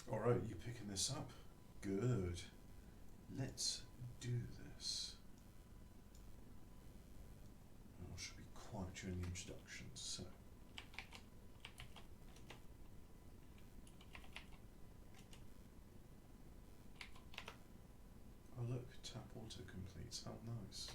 Alright, you picking this up? Good. Let's do this. I should be quiet during the introduction, so. Oh look, tap auto-completes, how nice.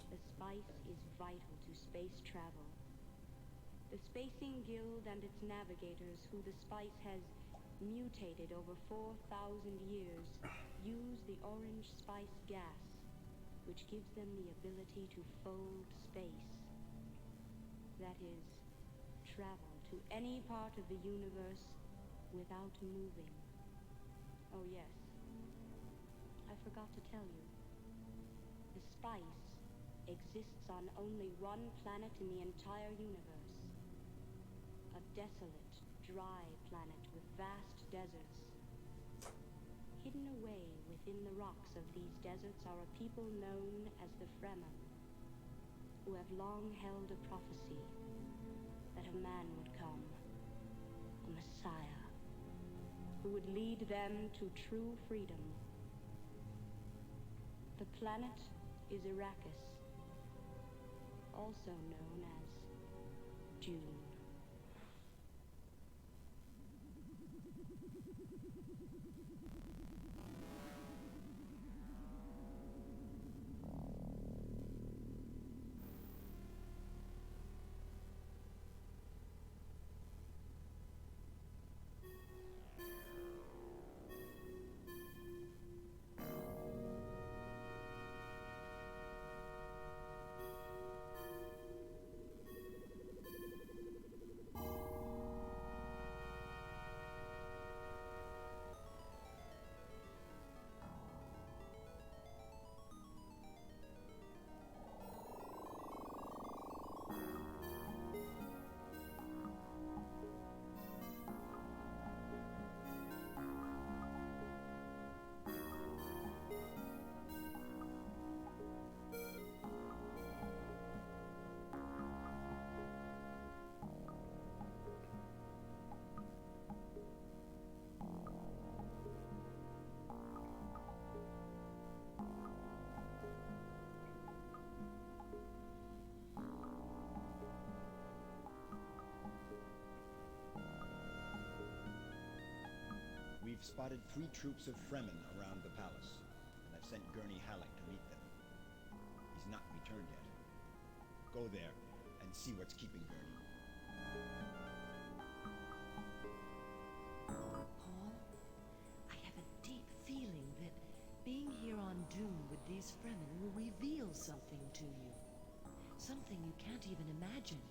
The spice is vital to space travel. The Spacing Guild and its navigators, who the spice has mutated over 4,000 years, use the orange spice gas, which gives them the ability to fold space. That is, travel to any part of the universe without moving. Oh yes, I forgot to tell you. The spice exists on only one planet in the entire universe. A desolate, dry planet with vast deserts. Hidden away within the rocks of these deserts are a people known as the Fremen, who have long held a prophecy that a man would come, a messiah, who would lead them to true freedom. The planet is Arrakis, also known as Dune. We've spotted 3 troops of Fremen around the palace, and I've sent Gurney Halleck to meet them. He's not returned yet. Go there and see what's keeping Gurney. Paul, I have a deep feeling that being here on Dune with these Fremen will reveal something to you. Something you can't even imagine.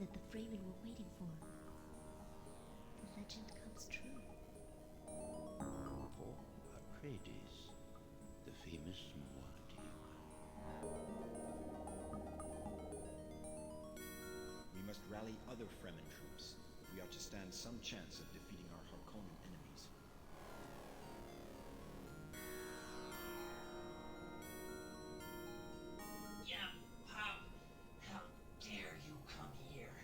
that the Fremen were waiting for. The legend comes true. Pour Atreides, the famous Muad'Dib. We must rally other Fremen troops. We ought to stand some chance of defeating our Harkonnen enemies. How dare you come here?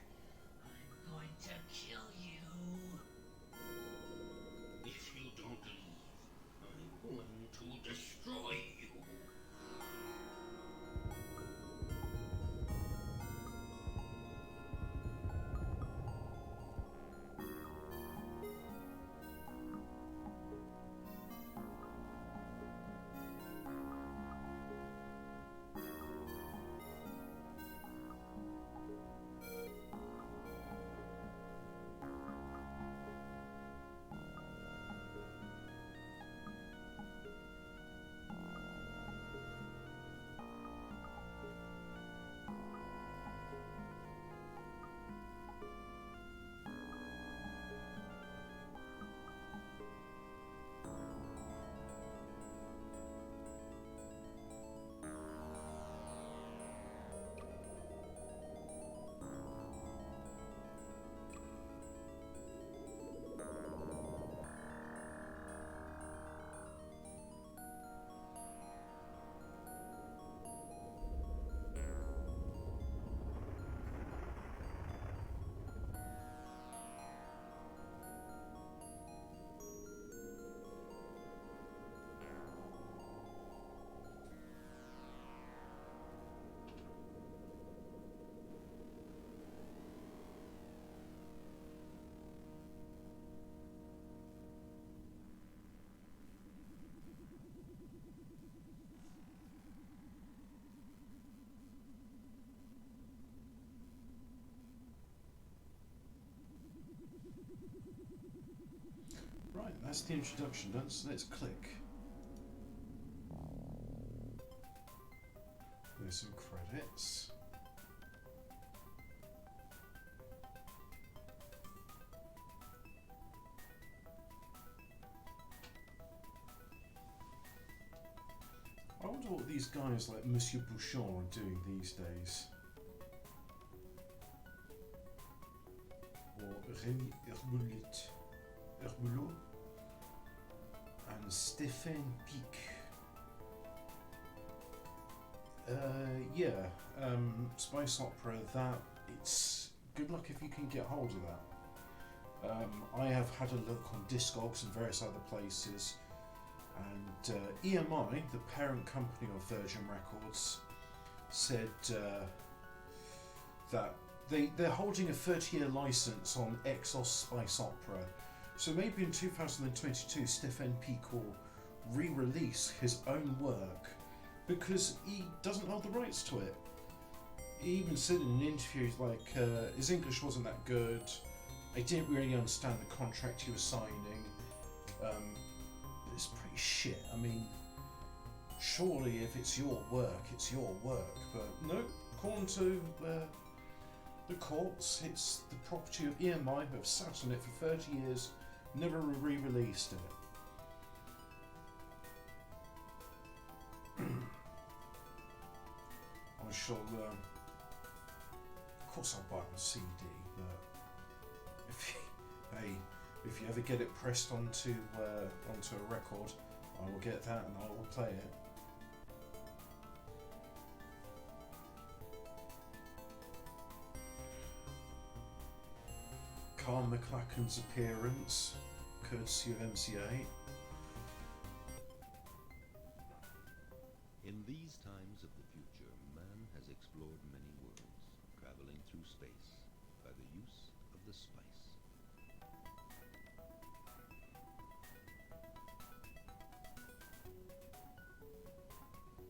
I'm going to kill you. If you don't leave, I'm going to destroy you. Right, that's the introduction done, so let's click. There's some credits. I wonder what these guys like Monsieur Bouchon are doing these days. Or Rémi Herbulot and Stéphane Pic. Space opera, that, it's good luck if you can get hold of that. I have had a look on Discogs and various other places, and EMI, the parent company of Virgin Records, said that they're holding a 30-year license on Exos Spice Opera. So maybe in 2022 Stéphane Pic will re-release his own work because he doesn't hold the rights to it. He even said in an interview like his English wasn't that good, I didn't really understand the contract he was signing, it's pretty shit. I mean, surely if it's your work, it's your work, but no, according to the courts, it's the property of EMI who have sat on it for 30 years, never re-released it. I shall, of course I'll buy it on CD, but if you ever get it pressed onto a record, I will get that and I will play it. Carl McLachen's appearance, courtesy of MCA. In these times of the future, man has explored many worlds, traveling through space by the use of the spice.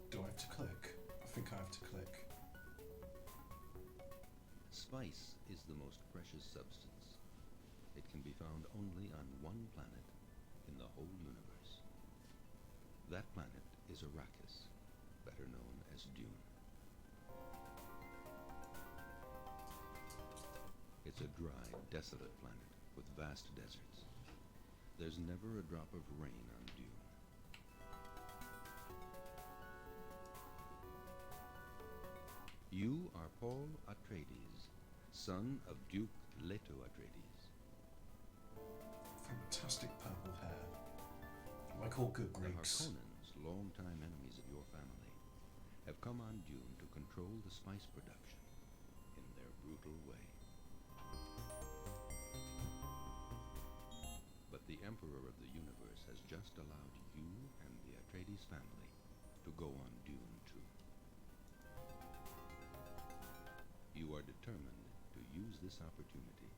Do I have to click? I think I have to click. Spice is the most precious substance. It can be found only on one planet in the whole universe. That planet is Arrakis, better known as Dune. dry, desolate planet with vast deserts. There's never a drop of rain on Dune. You are Paul Atreides, son of Duke Leto Atreides. Fantastic purple hair. Like all good The Greeks. Harkonnens, longtime enemies of your family, have come on Dune to control the spice production in their brutal way. But the Emperor of the Universe has just allowed you and the Atreides family to go on Dune too. You are determined to use this opportunity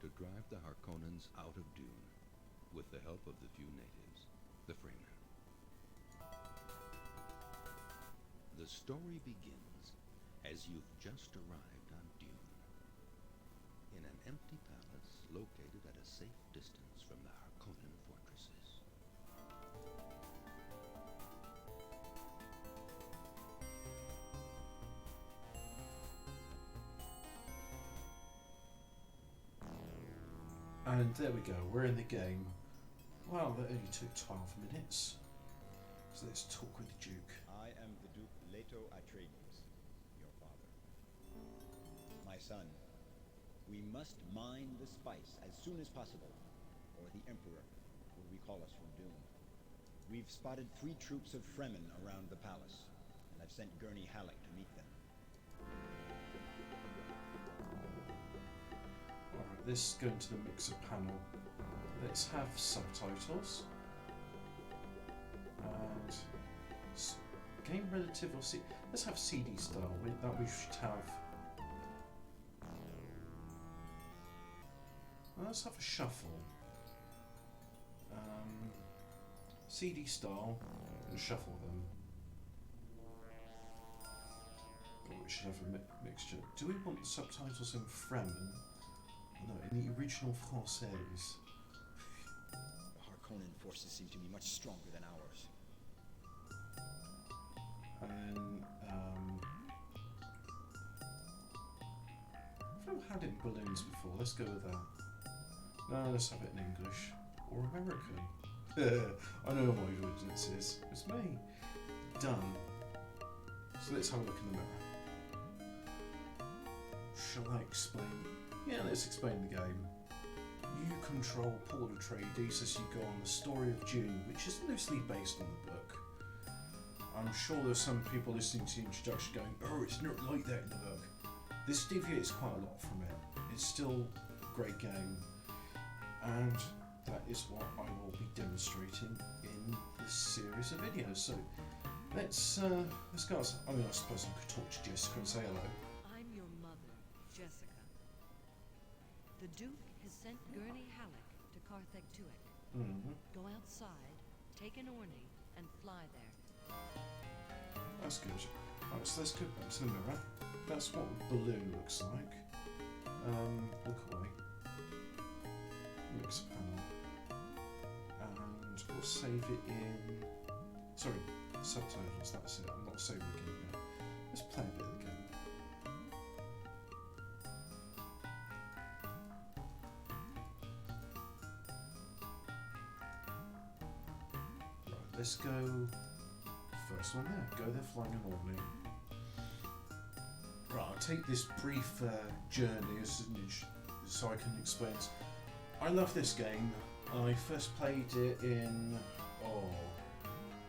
to drive the Harkonnens out of Dune with the help of the few natives, the Fremen. The story begins as you've just arrived on Dune, in an empty palace located at a safe distance from the Harkonnen fortresses. And there we go, we're in the game. Well, that only took 12 minutes. So let's talk with the Duke. I am the Duke Leto Atreides, your father. My son, we must mine the spice as soon as possible, or the Emperor will recall us from Dune. We've spotted 3 troops of Fremen around the palace, and I've sent Gurney Halleck to meet them. Alright, let's go into the mixer panel. Let's have subtitles. And game relative or let's have CD style. That we should have. Let's have a shuffle. CD style and shuffle them. Oh, we should have a mixture. Do we want subtitles in Fremen? No, in the original Française. The Harkonnen forces seem to be much stronger than ours. And I've never had it in balloons before. Let's go with that. No, let's have it in English or American. I know what my audience is. It's me. Done. So let's have a look in the mirror. Shall I explain? Yeah, let's explain the game. You control Paul Atreides as you go on the story of Dune, which is loosely based on the book. I'm sure there's some people listening to the introduction going, oh, it's not like that in the book. This deviates quite a lot from it. It's still a great game, and that is what I will be demonstrating in this series of videos. So let's go. I mean, I suppose I could talk to Jessica and say hello. I'm your mother, Jessica. The Duke has sent Gurney Halleck to Carthag Tuek. Mm-hmm. Go outside, take an Orny, and fly there. That's good. Right, so let's go back to the mirror. That's what a balloon looks like. Look away. Mix panel. And we'll save it in... Sorry, subtitles, that's it. I'm not saving the game yet. Let's play a bit of the game. Right, let's go... First one there. Go there flying an Orny. Right, I'll take this brief journey so I can explain. I love this game. I first played it in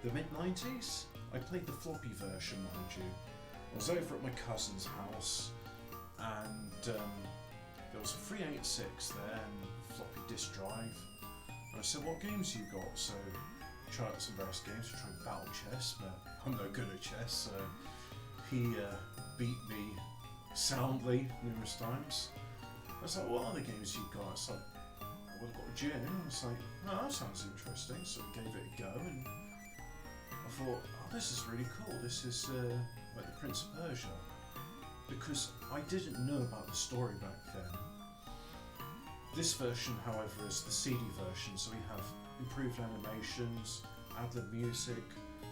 the mid-90s. I played the floppy version, mind you. I was over at my cousin's house, and there was a 386 there and floppy disk drive. And I said, "What games you got?" So I tried out some various games. I tried Battle Chess, but I'm no good at chess. So he beat me soundly numerous times. I was like, "What other games you got?" It's like, "Well, I've got a Dune." I was like, "Oh, that sounds interesting." So I gave it a go, and I thought, "Oh, this is really cool. This is like the Prince of Persia," because I didn't know about the story back then. This version, however, is the CD version, so we have improved animations, ad-lib music,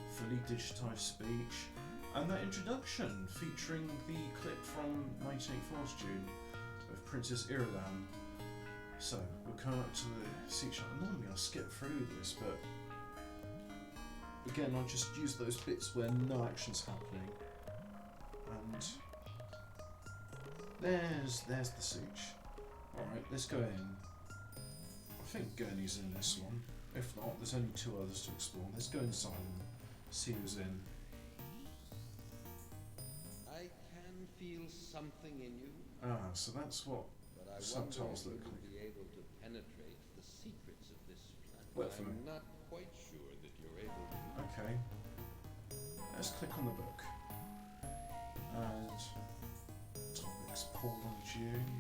fully digitized speech, and that introduction featuring the clip from 1984's Dune. of Princess Irulan. So we're coming up to the siege. Normally I'll skip through this, but again I'll just use those bits where no action's happening. And there's the siege. Alright, let's go in. I think Gurney's in this one. If not, there's only 2 others to explore. Let's go inside and see who's in. I can feel something in you, Ah, so that's what but I subtitles wonder look if you like. will be able to penetrate the secrets of this planet. Wait for me. I'm not quite sure that you're able to. Okay. Let's click on the book. And topics: Paul and Dune.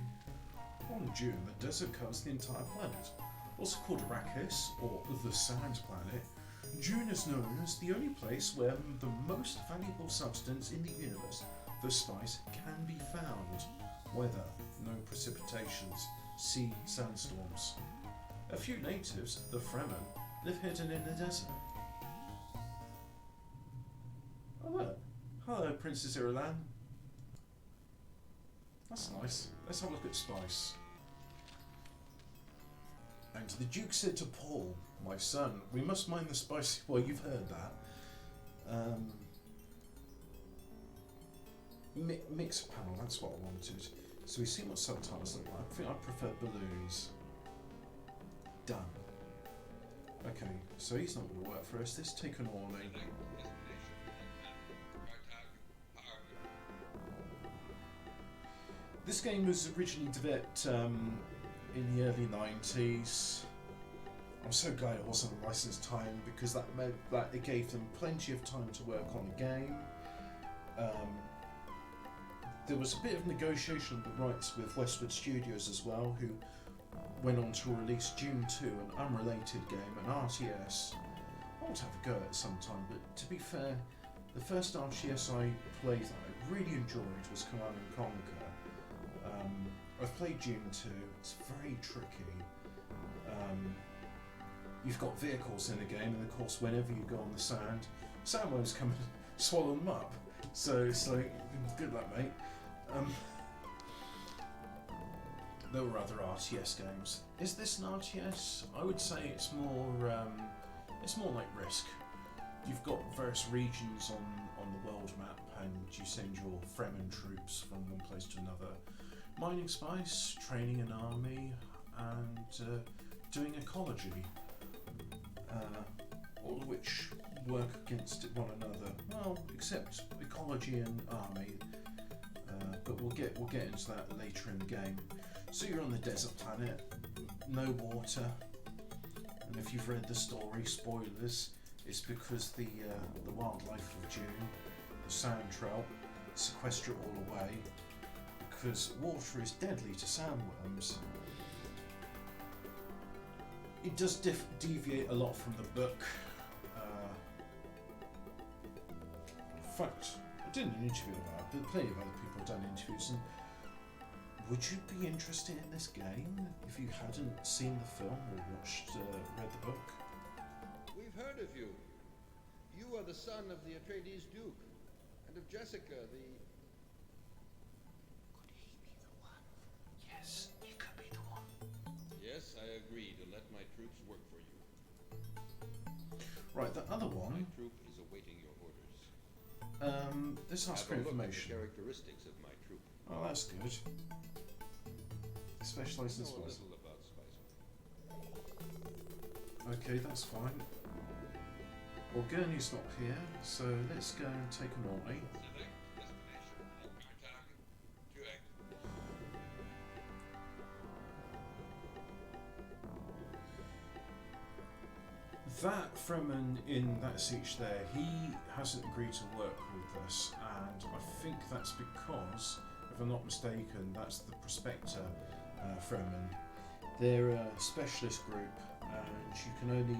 Paul and Dune, the desert covers the entire planet. Also called Arrakis, or the Sand Planet, Dune is known as the only place where the most valuable substance in the universe, the spice, can be found. Weather: no precipitations, sea sandstorms. A few natives, the Fremen, live hidden in the desert. Oh look. Hello, Princess Irulan. That's nice. Let's have a look at spice. And the Duke said to Paul, "My son, we must mind the spicy." Well, you've heard that. Mix panel, that's what I wanted. So we see what subtitles look like. I think I prefer balloons. Done. Okay, so he's not going to work for us. Let's take an awning. This game was originally developed in the early 90s. I'm so glad it wasn't a licensed time, because that meant that it gave them plenty of time to work on the game. There was a bit of negotiation of the rights with Westwood Studios as well, who went on to release Dune 2, an unrelated game, an RTS. I want to have a go at it sometime, but to be fair, the first RTS I played that I really enjoyed was Command & Conquer. I've played Dune 2, it's very tricky. You've got vehicles in the game, and of course whenever you go on the sand, sandworms come and swallow them up. So it's like, good luck mate. There were other RTS games. Is this an RTS? I would say it's more like Risk. You've got various regions on the world map, and you send your Fremen troops from one place to another, mining spice, training an army, and doing ecology, all of which work against one another. Well, except ecology and army, but we'll get into that later in the game. So you're on the desert planet, no water, and if you've read the story, spoilers, it's because the wildlife of Dune, the sand trout, sequester it all away, because water is deadly to sandworms. It does deviate a lot from the book. In fact, I did an interview about it, but plenty of other people have done interviews. And would you be interested in this game if you hadn't seen the film or read the book? We've heard of you. You are the son of the Atreides Duke, and of Jessica, the... Could he be the one? Yes, he could be the one. Yes, I agree to let my troops work for you. Right, the other My one. troop is awaiting your orders. This asks for Have a look at the information. characteristics of my troop. Oh, that's good. Specialised in Know a spice. little about spice. Okay, that's fine. Well, Gurney's not here, so let's go and take an awning. That Fremen in that siege there, he hasn't agreed to work with us, and I think that's because, if I'm not mistaken, that's the Prospector Fremen. They're a specialist group, and you can only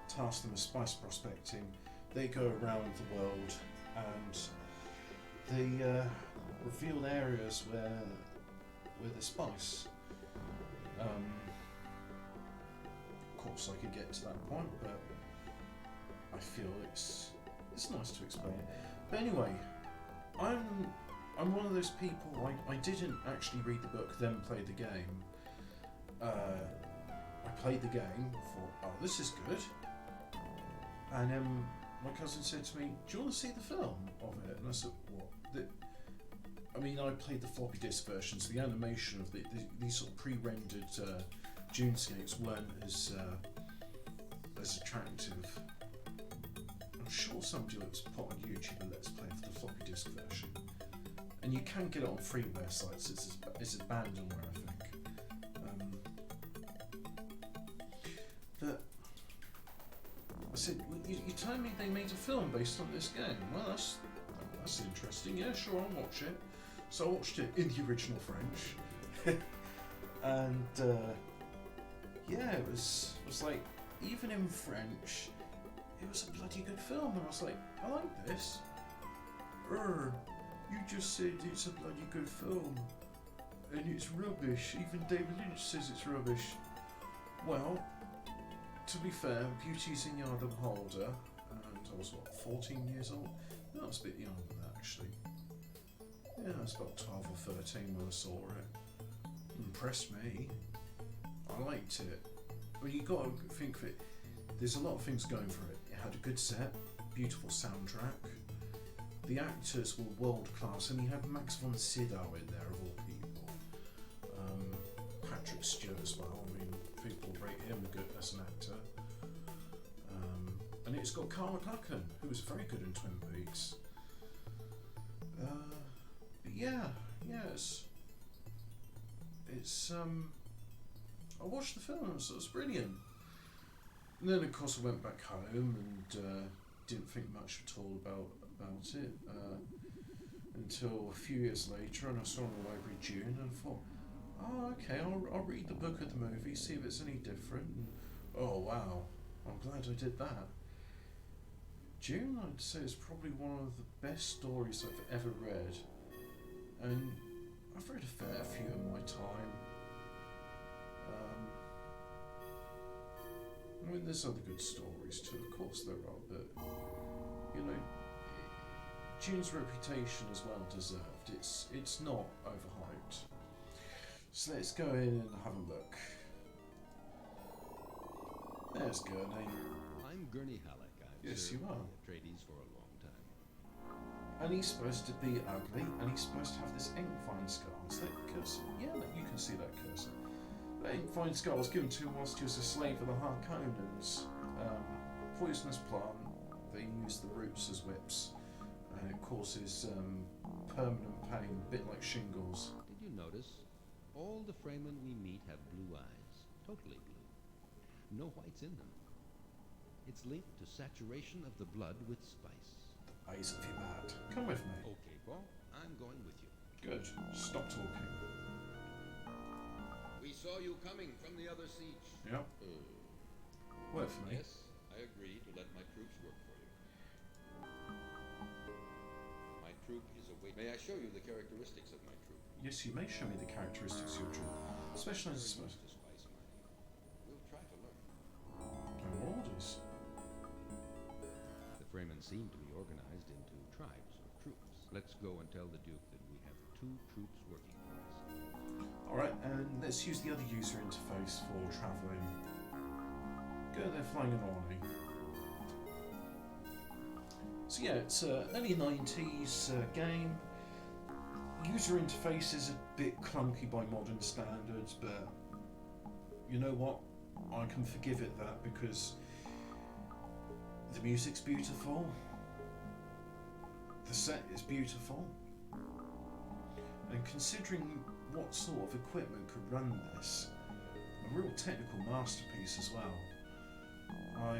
task them with spice prospecting. They go around the world and they reveal areas where there's spice. Of course, I could get to that point, but I feel it's nice to explain it. But anyway, I'm I'm one of those people. I didn't actually read the book, then play the game. I played the game, thought, oh, this is good, and my cousin said to me, "Do you want to see the film of it?" And I said, "What?" I mean, I played the floppy disk version, so the animation of these sort of pre-rendered Dunescapes weren't as attractive. I'm sure somebody looks put on YouTube a Let's Play for the floppy disk version, and you can get it on freeware sites. It's abandonware, I think. But I said, well, you told me they made a film based on this game. Well, that's interesting. Yeah, sure, I'll watch it. So I watched it in the original French, and yeah, it was like, even in French, it was a bloody good film. And I was like, I like this. You just said it's a bloody good film, and it's rubbish. Even David Lynch says it's rubbish. Well, to be fair, beauty's in the eye of the beholder, and I was, 14 years old? No, I was a bit younger than that, actually. Yeah, I was about 12 or 13 when I saw it. It impressed me. I liked it. Well, you got to think of it, there's a lot of things going for it. It had a good set, beautiful soundtrack. The actors were world class, and you had Max von Sydow in there, of all people. Patrick Stewart as well. I mean, people rate him good as an actor. And it's got Carl McLachlan, who was very good in Twin Peaks. But yeah, it's I watched the film, so it's brilliant. And then of course I went back home and didn't think much at all about it until a few years later, and I saw in the library Dune, and I thought, oh, okay, I'll read the book of the movie, see if it's any different. And, oh wow, I'm glad I did that. Dune, I'd say, is probably one of the best stories I've ever read, and I've read a fair few in my time. I mean, there's other good stories too, of course there are, but you know, Dune's reputation is well deserved. It's not overhyped. So let's go in and have a look. There's Gurney. I'm Gurney Halleck. I've Yes, served you are. the Atreides for a long time. And he's supposed to be ugly, and he's supposed to have this ink fine scar. Is that cursor? Yeah, you can see that cursor. That ink fine scar was given to him whilst he was a slave of the Harkonnens. Poisonous plant. They use the roots as whips, and it causes permanent pain, a bit like shingles. Did you notice? All the Fremen we meet have blue eyes. Totally blue. No whites in them. It's linked to saturation of the blood with spice. The eyes of your bad. Come with me. Okay, Paul. I'm going with you. Good. Stop talking. We saw you coming from the other siege. Yeah. Work for me. Yes, I agree to let my troops work for you. My troop is away. May I show you the characteristics of my troop? Yes, you may show me the characteristics of your troop. Especially as Very used to spice mining. We'll try to learn. no orders. The Fremen seem to be organized into tribes or troops. Let's go and tell the Duke that we have 2 troops working for us. Alright, and let's use the other user interface for travelling. Go there flying an army. So yeah, it's an early 90s game. User interface is a bit clunky by modern standards, but you know what? I can forgive it that because the music's beautiful, the set is beautiful, and considering what sort of equipment could run this, a real technical masterpiece as well. I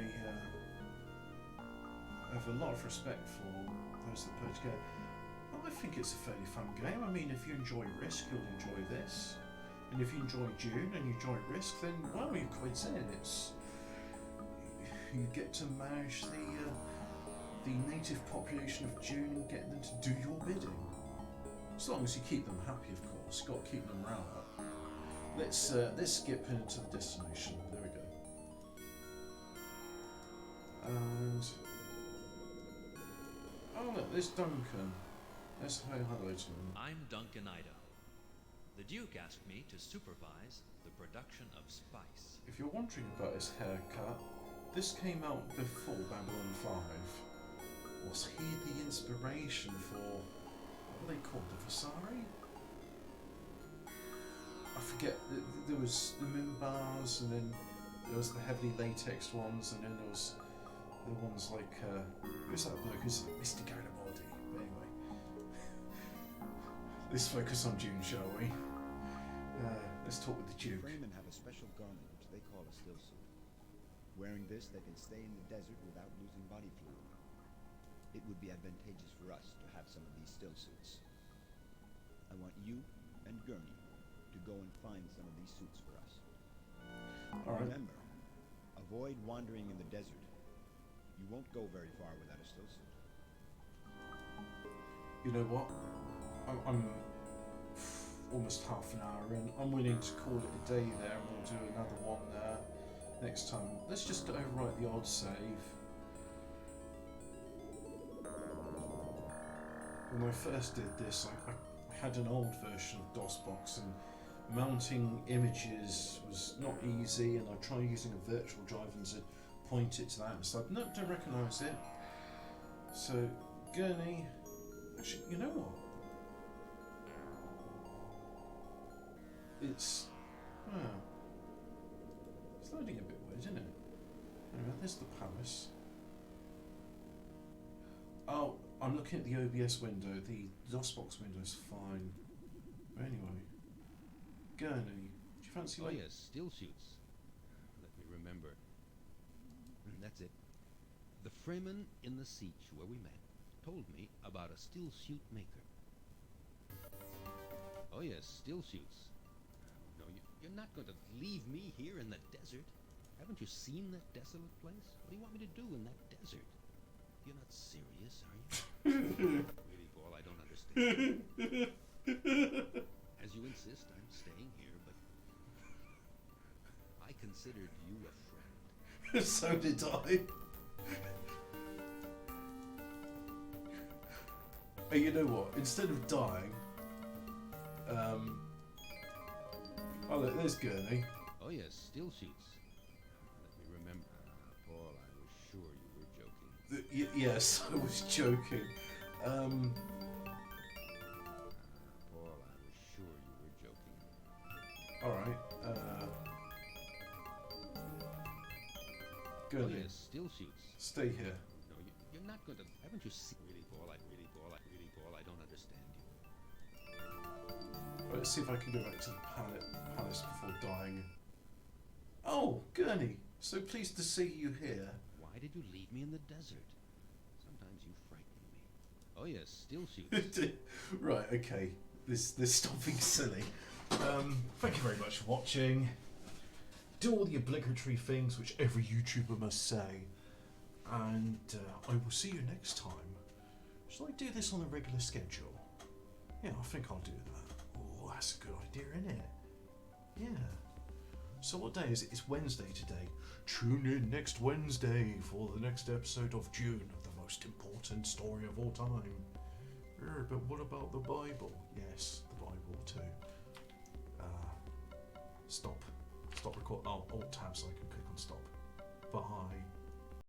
have a lot of respect for those that put it together. I think it's a fairly fun game. I mean, if you enjoy Risk, you'll enjoy this. And if you enjoy Dune and you enjoy Risk, then, well, you're quite in. You get to manage the native population of Dune and get them to do your bidding. As long as you keep them happy, of course. You've got to keep them riled up. Let's skip into the destination. There we go. And oh look, there's Duncan. Let's say hello to him. I'm Duncan Idaho. The Duke asked me to supervise the production of spice. If you're wondering about his haircut, this came out before Babylon 5. Was he the inspiration for, what were they called, the Vasari? I forget, there was the Minbars, and then there was the heavily latexed ones, and then there was the ones like, who's that bloke? Who's Mr. Garibaldi? Anyway. Let's focus on Dune, shall we? Let's talk with the Duke. Fremen have a special garment which they call a still suit. Wearing this, they can stay in the desert without losing body fluid. It would be advantageous for us to have some of these still suits. I want you and Gurney to go and find some of these suits for us. All right. Remember, avoid wandering in the desert. You won't go very far without a still suit. You know what? I'm almost half an hour in. I'm willing to call it a day there, and we'll do another one next time. Let's just overwrite the odd save. When I first did this, I had an old version of DOSBox, and mounting images was not easy, and I tried using a virtual drive and said, point it to that, and it's like, no, don't recognise it. So, Gurney, actually, you know what? It's loading a bit weird, isn't it? Anyway, there's the palace. Oh, I'm looking at the OBS window. The DOSBox window's fine. But anyway, Gurney, do you fancy Oh like? yes, still shoots. Let me remember. That's it. The Fremen in the siege where we met told me about a still shoot maker. Oh yes, still shoots. No, you're not going to leave me here in the desert. Haven't you seen that desolate place? What do you want me to do in that desert? You're not serious, are you? Really, Paul, I don't understand. As you insist, I'm staying here, but I considered you a friend. So did I. Hey, you know what? Instead of dying, oh look, there's Gurney. Oh yes, still shoots. Let me remember. Paul, I was sure you were joking. Yes, I was joking. Paul, I was sure you were joking. Alright, Oh Gurney, yes, still shoots. stay here. No, you're not going to. Haven't you seen? Really, Paul, I don't understand you. Right, let's see if I can go back to the palace before dying. Oh, Gurney, so pleased to see you here. Why did you leave me in the desert? Sometimes you frighten me. Oh yes, still shoots. Right, okay. This stop being silly. Thank you very much for watching. Do all the obligatory things which every YouTuber must say. And I will see you next time. Shall I do this on a regular schedule? Yeah, I think I'll do that. Oh, that's a good idea, isn't it? Yeah. So what day is it? It's Wednesday today. Tune in next Wednesday for the next episode of Dune, the most important story of all time. But what about the Bible? Yes, the Bible too. Stop record. Oh, Alt tab so I can click on stop. Bye.